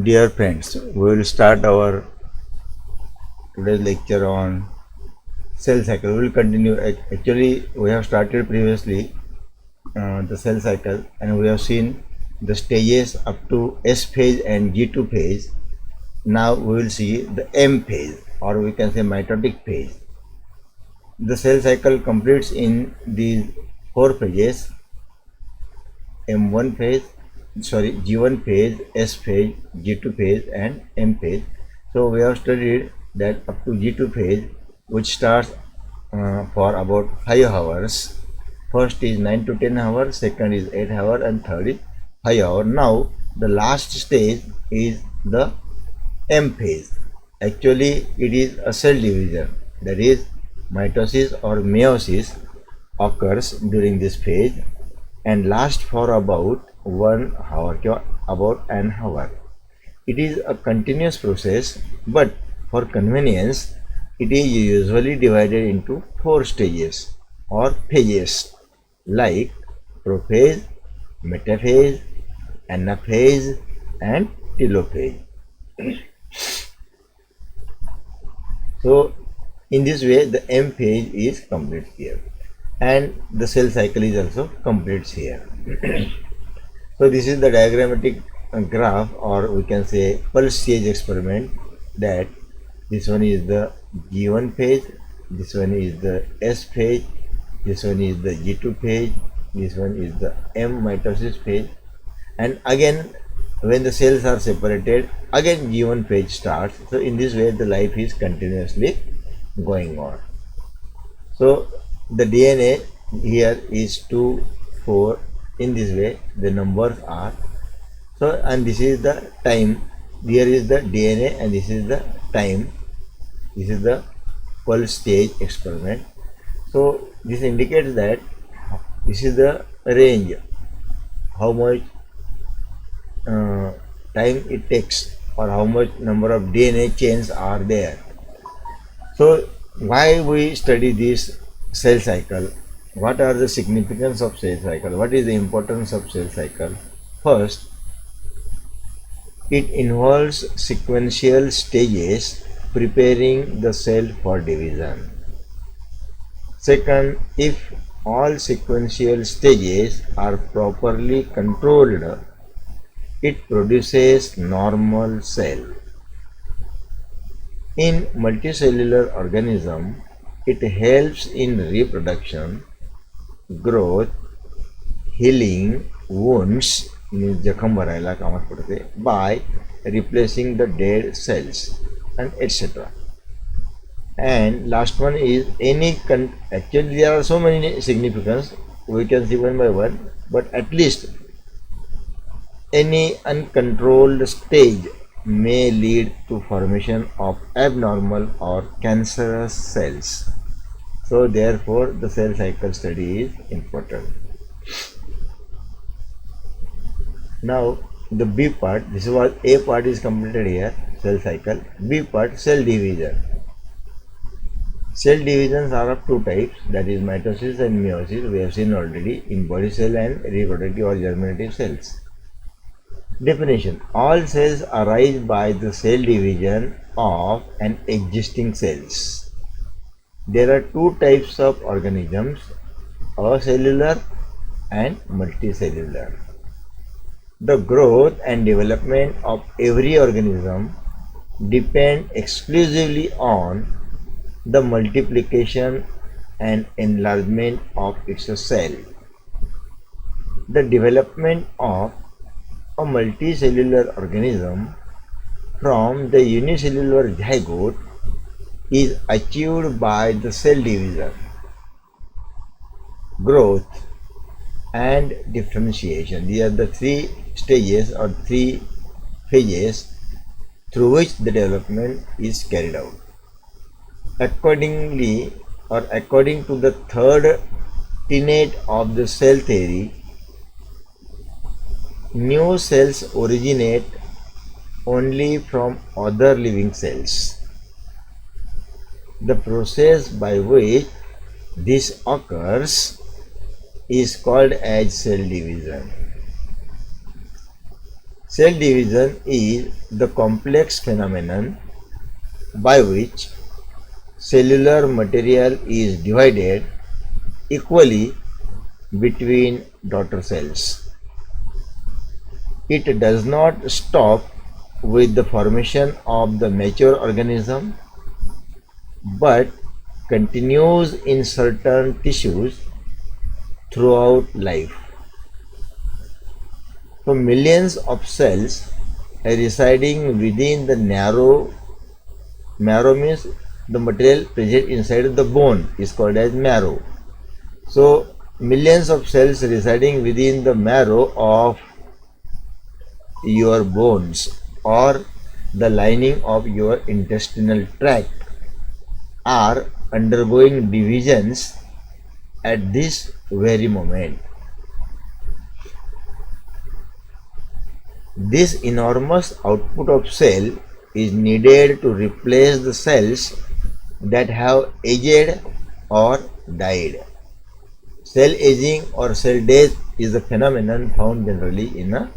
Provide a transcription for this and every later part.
Dear friends, we will start our today's lecture on cell cycle. We will continue. Actually, we have started previously the cell cycle, and we have seen the stages up to S phase and G2 phase. Now we will see the M phase, or we can say mitotic phase. The cell cycle completes in these four phases: M1 phase, G1 phase, S phase, G2 phase, and M phase. So we have studied that up to G2 phase, which starts for about 5 hours. First is 9 to 10 hours, second is 8 hours, and third is 5 hours. Now the last stage is the M phase. Actually, it is a cell division, that is mitosis or meiosis occurs during this phase and lasts for about 1 hour, about an hour. It is a continuous process, but for convenience, it is usually divided into four stages or phases like prophase, metaphase, anaphase, and telophase. So, in this way, the M phase is complete here, and the cell cycle is also complete here. So this is the diagrammatic graph, or we can say pulse stage experiment, that this one is the G1 phase, this one is the S phase, this one is the G2 phase, this one is the M mitosis phase, and again when the cells are separated, again G1 phase starts. So in this way the life is continuously going on. So the DNA here is 2, 4. In this way the numbers are. So, and this is the time. Here is the DNA and this is the time. This is the pulse stage experiment. So this indicates that this is the range, how much time it takes, or how much number of DNA chains are there. So why we study this cell cycle? What are the significance of cell cycle? What is the importance of cell cycle? First, it involves sequential stages preparing the cell for division. Second, if all sequential stages are properly controlled, it produces normal cell. In multicellular organism, it helps in reproduction, growth, healing wounds means जखम भरायला कामात पडते by replacing the dead cells and etc. And last one is actually there are so many significance, we can see one by one, but at least any uncontrolled stage may lead to formation of abnormal or cancerous cells. So therefore the cell cycle study is important. Now the B part, this was A part is completed here, cell cycle. B part, cell division. Cell divisions are of two types, that is mitosis and meiosis. We have seen already in body cell and reproductive or germinative cells. Definition: all cells arise by the cell division of an existing cells. There are two types of organisms, acellular and multicellular. The growth and development of every organism depend exclusively on the multiplication and enlargement of its cell. The development of a multicellular organism from the unicellular zygote is achieved by the cell division, growth, and differentiation. These are the three stages or three phases through which the development is carried out. Accordingly, or according to the third tenet of the cell theory, new cells originate only from other living cells. The process by which this occurs is called as cell division. Cell division is the complex phenomenon by which cellular material is divided equally between daughter cells. It does not stop with the formation of the mature organism but continues in certain tissues throughout life. So millions of cells residing within the marrow means the material present inside the bone is called as marrow. So millions of cells residing within the marrow of your bones or the lining of your intestinal tract are undergoing divisions at this very moment. This enormous output of cell is needed to replace the cells that have aged or died. Cell aging or cell death is a phenomenon found generally in a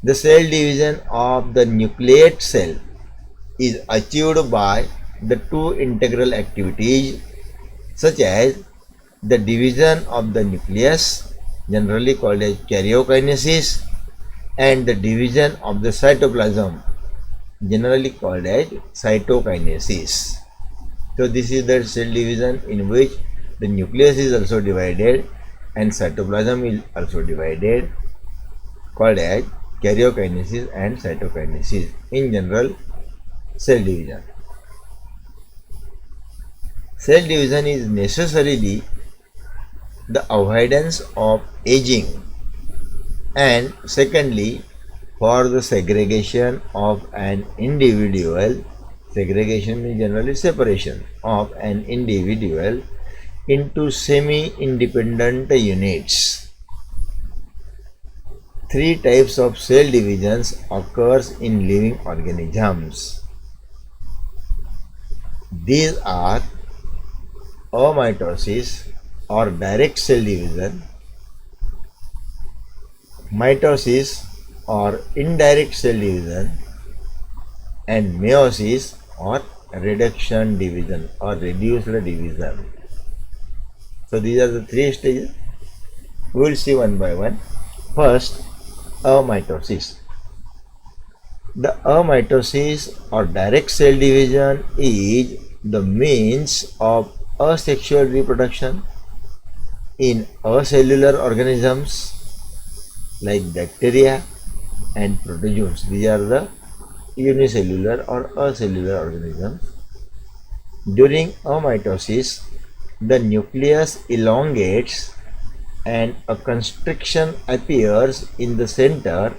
the cell division of the nucleate cell is achieved by the two integral activities such as the division of the nucleus, generally called as karyokinesis, and the division of the cytoplasm, generally called as cytokinesis. So this is the cell division in which the nucleus is also divided and cytoplasm is also divided, called as karyokinesis and cytokinesis. In general, cell division. Cell division is necessarily the avoidance of aging, and secondly, for the segregation of an individual, segregation means generally separation of an individual into semi-independent units. Three types of cell divisions occurs in living organisms. These are amitosis or direct cell division, mitosis or indirect cell division, and meiosis or reduction division or reduced division. So these are the three stages. We will see one by one. First, amitosis. The amitosis or direct cell division is the means of asexual reproduction in acellular organisms like bacteria and protozoans. These are the unicellular or acellular organisms. During amitosis, the nucleus elongates and a constriction appears in the center,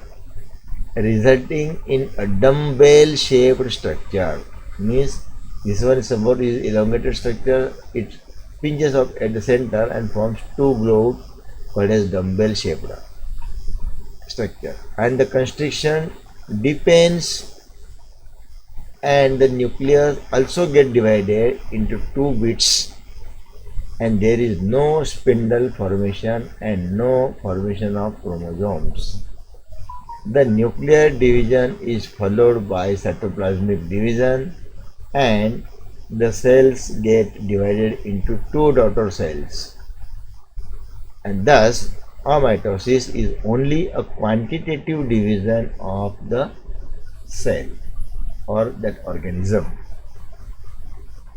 resulting in a dumbbell shaped structure. Means this one is about is elongated structure. It pinches up at the center and forms two globes called as dumbbell shaped structure, and the constriction depends and the nucleus also get divided into two bits, and there is no spindle formation and no formation of chromosomes. The nuclear division is followed by cytoplasmic division, and the cells get divided into two daughter cells, and thus amitosis is only a quantitative division of the cell or that organism.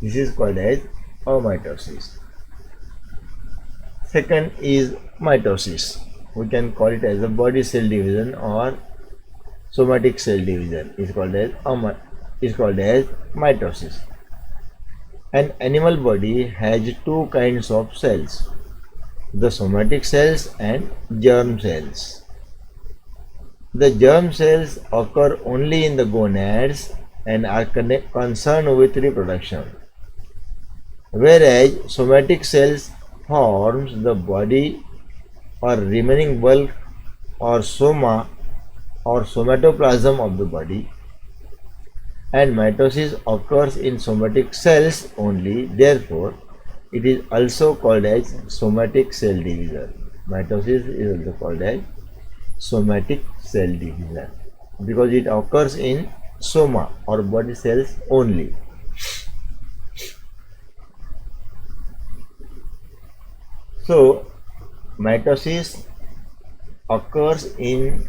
This is called as amitosis. Second is mitosis. We can call it as a body cell division or somatic cell division. Is called as mitosis. An animal body has two kinds of cells: the somatic cells and germ cells. The germ cells occur only in the gonads and are concerned with reproduction, whereas somatic cells forms the body or remaining bulk or soma or somatoplasm of the body, and mitosis occurs in somatic cells only. Therefore, it is also called as somatic cell division. Mitosis is also called as somatic cell division because it occurs in soma or body cells only. So mitosis occurs in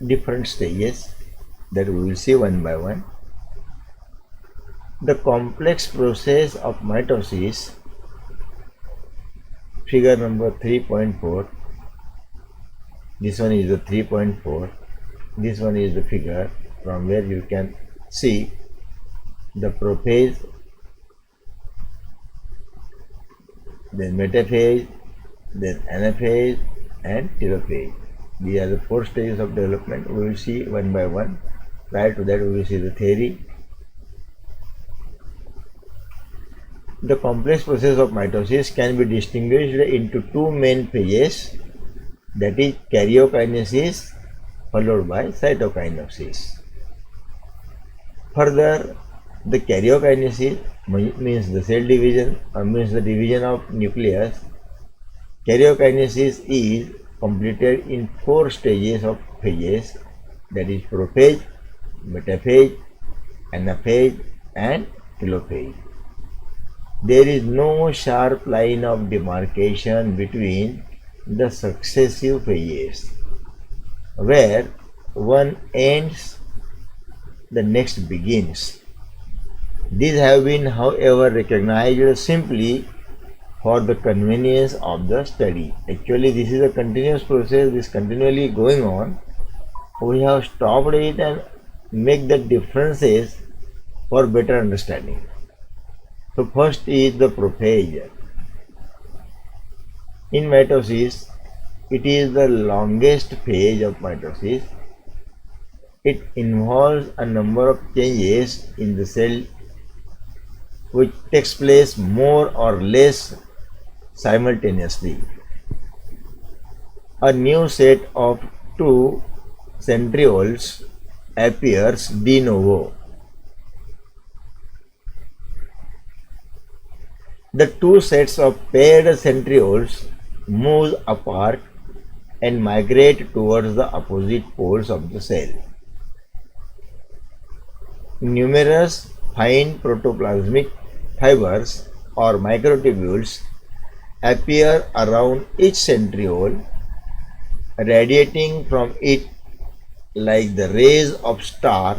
different stages that we will see one by one. The complex process of mitosis, figure number 3.4, this one is the 3.4, this one is the figure from where you can see the prophase, then metaphase, then anaphase and telophase. These are the 4 stages of development. We will see one by one. Prior to that, we will see the theory. The complex process of mitosis can be distinguished into 2 main phases, that is karyokinesis followed by cytokinesis. Further, the karyokinesis means the cell division or means the division of nucleus. Karyokinesis is completed in 4 stages of phases, that is prophase, metaphase, anaphase and telophase. There is no sharp line of demarcation between the successive phases. Where one ends, the next begins. These have been, however, recognized simply for the convenience of the study. Actually, this is a continuous process, this is continually going on. We have stopped it and make the differences for better understanding. So first is the prophase. In mitosis, it is the longest phase of mitosis. It involves a number of changes in the cell which takes place more or less simultaneously. A new set of 2 centrioles appears de novo. The 2 sets of paired centrioles move apart and migrate towards the opposite poles of the cell. Numerous fine protoplasmic fibers or microtubules appear around each centriole, radiating from it like the rays of star.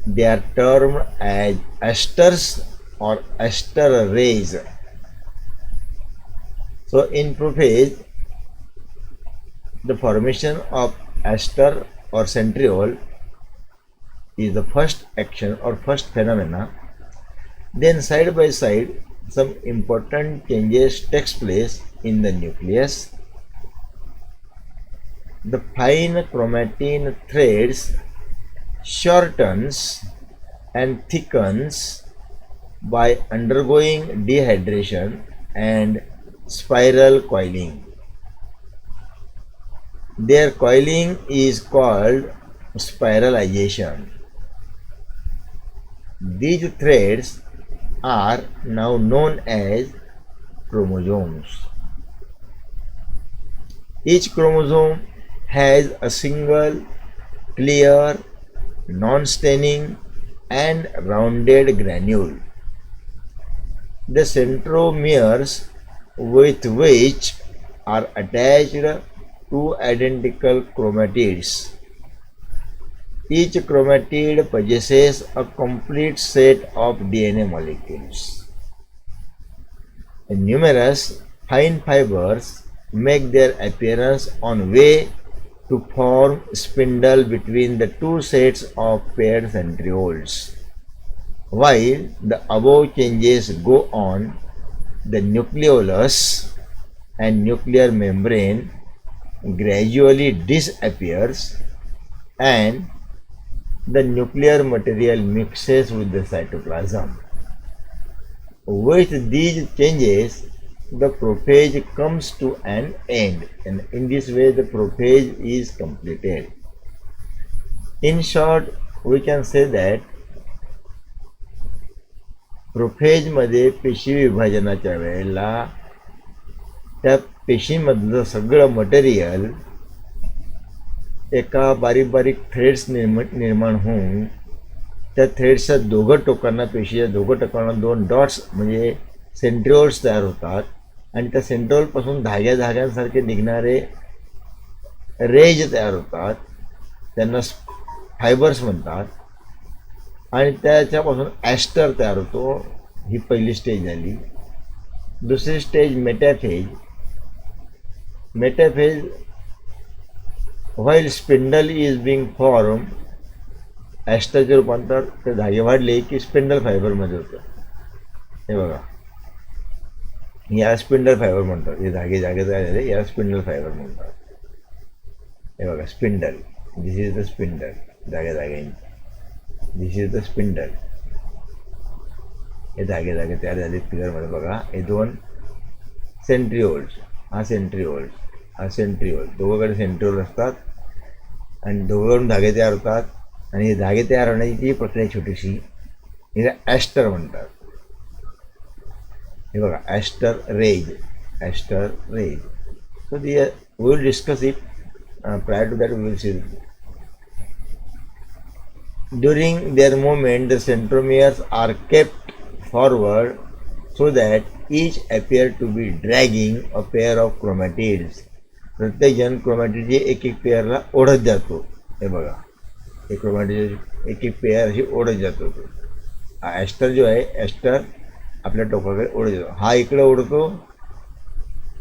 They are termed as asters or aster rays. So in prophase, the formation of aster or centriole is the first action or first phenomena. Then side by side, some important changes takes place in the nucleus. The fine chromatin threads shortens and thickens by undergoing dehydration and spiral coiling. Their coiling is called spiralization. These threads are now known as chromosomes. Each chromosome has a single, clear, non-staining and rounded granule. The centromeres with which are attached 2 identical chromatids. Each chromatid possesses a complete set of DNA molecules. Numerous fine fibers make their appearance on way to form spindle between the 2 sets of paired centrioles. While the above changes go on, the nucleolus and nuclear membrane gradually disappears and the nuclear material mixes with the cytoplasm. With these changes, the prophase comes to an end, and in this way the prophase is completed. In short, we can say that prophase मध्ये पेशी विभाजनाच्या वेळेला त्या पेशीमधलं सगळं material एका बारीक बारीक threads निर्माण होऊन त्या थ्रेड्सच्या दोघं टोकांना पेशीच्या दोघं टोकांना दोन डॉट्स म्हणजे सेंट्रिओल्स तयार होतात आणि त्या सेंट्रिओलपासून धाग्यांसारखे निघणारे रेज तयार होतात, त्यांना फायबर्स म्हणतात आणि त्याच्यापासून ॲस्टर तयार होतो. ही पहिली स्टेज झाली. दुसरी stage metaphase. Metaphase while spindle is being form, ॲस्टरचे रूपांतर ते धागे वाढले की स्पिंडल फायबरमध्ये होतं. हे बघा, या स्पिंडल फायबर म्हणतात. हे धागे तयार झाले याला स्पिंडल फायबर म्हणतात. हे बघा spindle, this is the spindle, धाग्यांची. This is the spindle. हे धागे तयार झाले फिगरमध्ये बघा. हे दोन सेंट्रिओल्स, हा सेंट्रिओल दोघांकडे सेंट्रिओल असतात आणि दोघांकडून धागे तयार होतात आणि हे धागे तयार होण्याची जी प्रक्रिया छोटीशी हिला ॲस्टर म्हणतात. हे बघा aster rays. So we will discuss it. Prior to that we will see. During their movement, the centromeres are kept forward so that each appear to be dragging a pair of chromatids. प्रत्येकजण क्रोमॅटिडची एक पेअरला ओढत जातो. हे बघा, एक chromatid एक pair अशी ओढत जातो. ॲस्टर जो आहे, ॲस्टर आपल्या टोकाकडे ओढत जातो. हा इकडे ओढतो,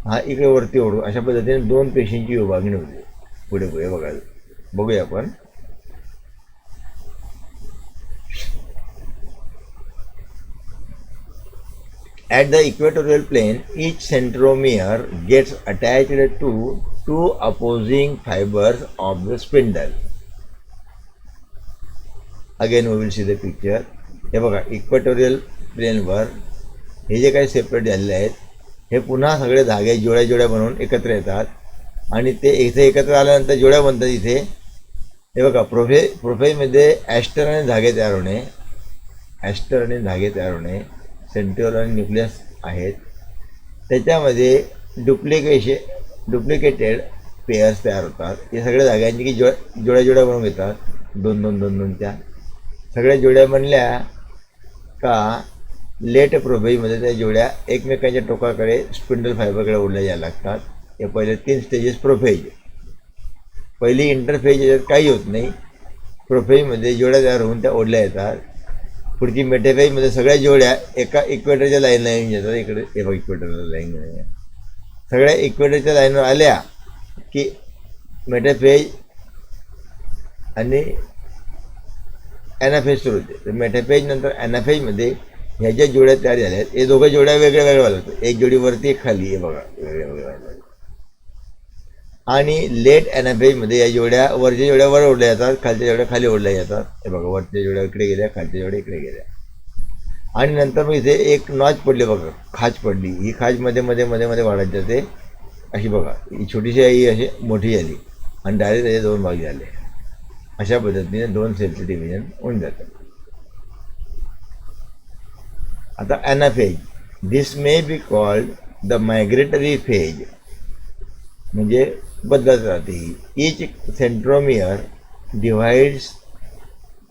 हा इकडे वरती ओढतो. अशा पद्धतीने दोन पेशींची विभागणी होते. पुढे बघूया आपण. At the equatorial plane, each centromere gets attached to two opposing fibers of the spindle. Again we will see the picture. हे बघा, इक्वेटोरियल प्लेनवर हे जे काही सेपरेट झालेले आहेत हे पुन्हा सगळे धागे जोड्या बनवून एकत्र येतात आणि ते इथे एकत्र आल्यानंतर जोड्या बनतात. इथे हे बघा प्रोफेजमध्ये ॲस्टर आणि धागे तयार होणे, सेंट्रिओल आणि न्यूक्लियस आहेत. त्याच्यामध्ये डुप्लिकेटेड पेअर्स तयार होतात. हे सगळ्या धाग्यांची की जोड्या बनवून घेतात. दोन त्या सगळ्या जोड्या बनल्या का लेट प्रोफेजमध्ये त्या जोड्या एकमेकांच्या टोकाकडे स्पिंडल फायबरकडे ओढल्या जायला लागतात. हे पहिले 3 स्टेजेस प्रोफेज. पहिली इंटरफेज याच्यात काही होत नाही. प्रोफेजमध्ये जोड्या तयार होऊन त्या ओढल्या येतात. पुढची मेटाफेजमध्ये सगळ्या जोड्या एका इक्वेटरच्या लाईनला येऊन येतात. इकडे हे बघ इक्वेटरला लाईन, सगळ्या इक्वेटरच्या लाईनवर आल्या की मेटाफेज आणि ॲनाफेज सुरू होते. तर मेटाफेज नंतर ॲनाफेजमध्ये ह्या ज्या जोड्या तयार झाल्या आहेत हे दोघं जोड्या वेगळ्या वाढतात. एक जोडी वरती एक खाली, हे बघा वेगळ्या वाढतात. आणि लेट ॲनाफेजमध्ये या जोड्या वरच्या जोड्या वर ओढल्या जातात, खालच्या जोड्या खाली ओढल्या जातात. हे बघा वरच्या जोड्या इकडे गेल्या, खालच्या जोड्या इकडे गेल्या. आणि नंतर मग इथे एक नॉच पडली बघा, खाच पडली. ही खाच मध्ये वाढत जाते अशी बघा. ही छोटीशी ही अशी मोठी झाली आणि डायरेक्ट त्याचे 2 भाग झाले. अशा पद्धतीने 2 सेलचं डिव्हिजन होऊन जातं. आता anaphase, this may be called the migratory phase, म्हणजे बदलत राहते. Each centromere divides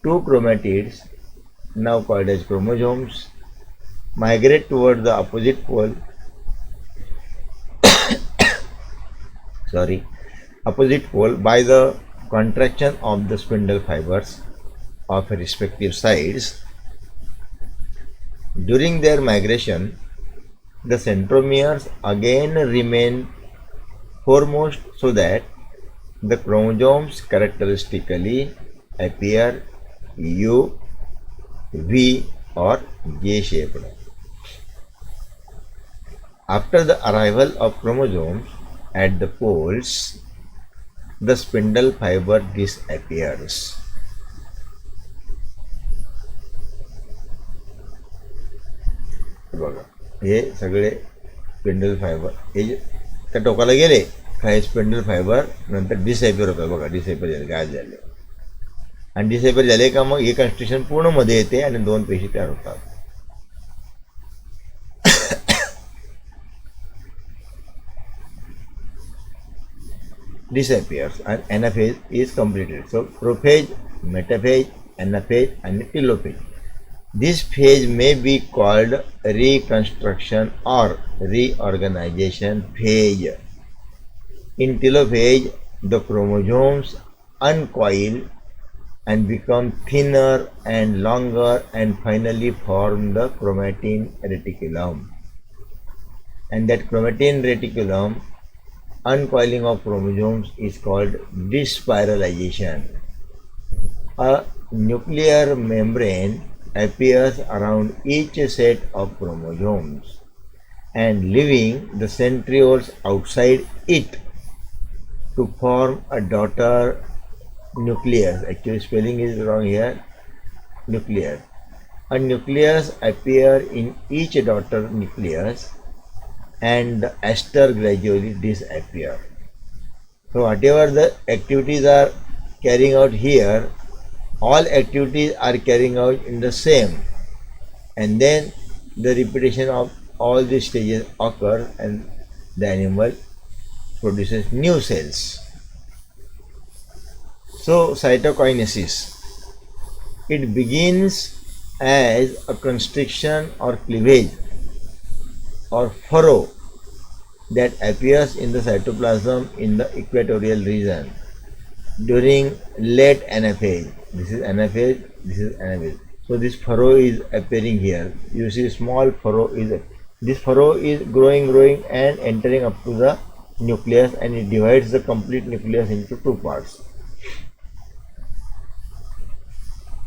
2 chromatids, now called as chromosomes, migrate toward the opposite pole by the contraction of the spindle fibers of respective sides. During their migration, the centromeres again remain foremost so that the chromosomes characteristically appear U, V or J shaped. After the arrival of chromosomes at the poles, the spindle fiber disappears. बघा हे सगळे spindle fibre हे त्या टोकाला गेले काही spindle fibre नंतर डिसॅपियर होतात. बघा डिसॅपियर झाले, गायब झाले. आणि डिसॅपियर झाले का मग हे कन्स्ट्रक्शन पूर्ण मध्ये येते आणि 2 पेशी तयार होतात. disappears and anaphase is completed. So prophase, metaphase, anaphase and telophase. This phase may be called reconstruction or reorganization phase. In telophase, the chromosomes uncoil and become thinner and longer and finally form the chromatin reticulum. And that chromatin reticulum, uncoiling of chromosomes, is called despiralization. A nuclear membrane appears around each set of chromosomes and leaving the centrioles outside it to form a daughter nucleus. Actually spelling is wrong here. Nucleus. A nucleus appear in each daughter nucleus and the ester gradually disappear. So whatever the activities are carrying out here, all activities are carrying out in the same, and then the repetition of all these stages occur and the animal produces new cells. So cytokinesis, it begins as a constriction or cleavage or furrow that appears in the cytoplasm in the equatorial region during late anaphase. This is anaphase, this is anaphase. So this furrow is appearing here. You see small furrow is, this furrow is growing and entering up to the nucleus, and it divides the complete nucleus into two parts.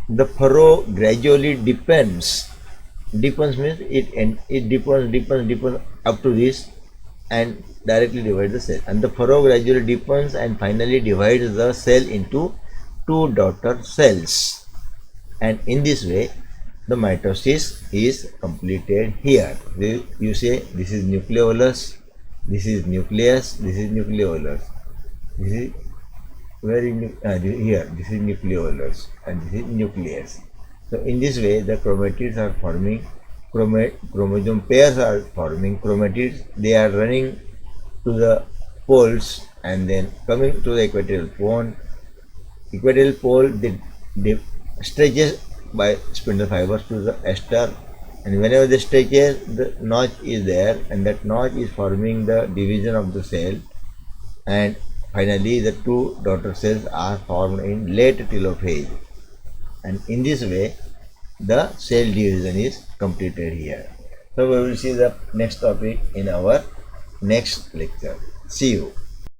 The furrow gradually deepens. Deepens means it deepens up to this and directly divides the cell. And the furrow gradually deepens and finally divides the cell into two daughter cells. And in this way, the mitosis is completed here. You say this is nucleolus, this is nucleus, this is nucleolus. This is here, this is nucleolus and this is nucleus. So in this way, the chromatids are forming, chromosome pairs are forming chromatids. They are running to the poles and then coming to the equatorial pole. Equatorial pole, they stretches by spindle fibers to the ester, and whenever they stretches, the notch is there, and that notch is forming the division of the cell, and finally the two daughter cells are formed in late telophase. And in this way, the cell division is completed here. So we will see the next topic in our next lecture. See you.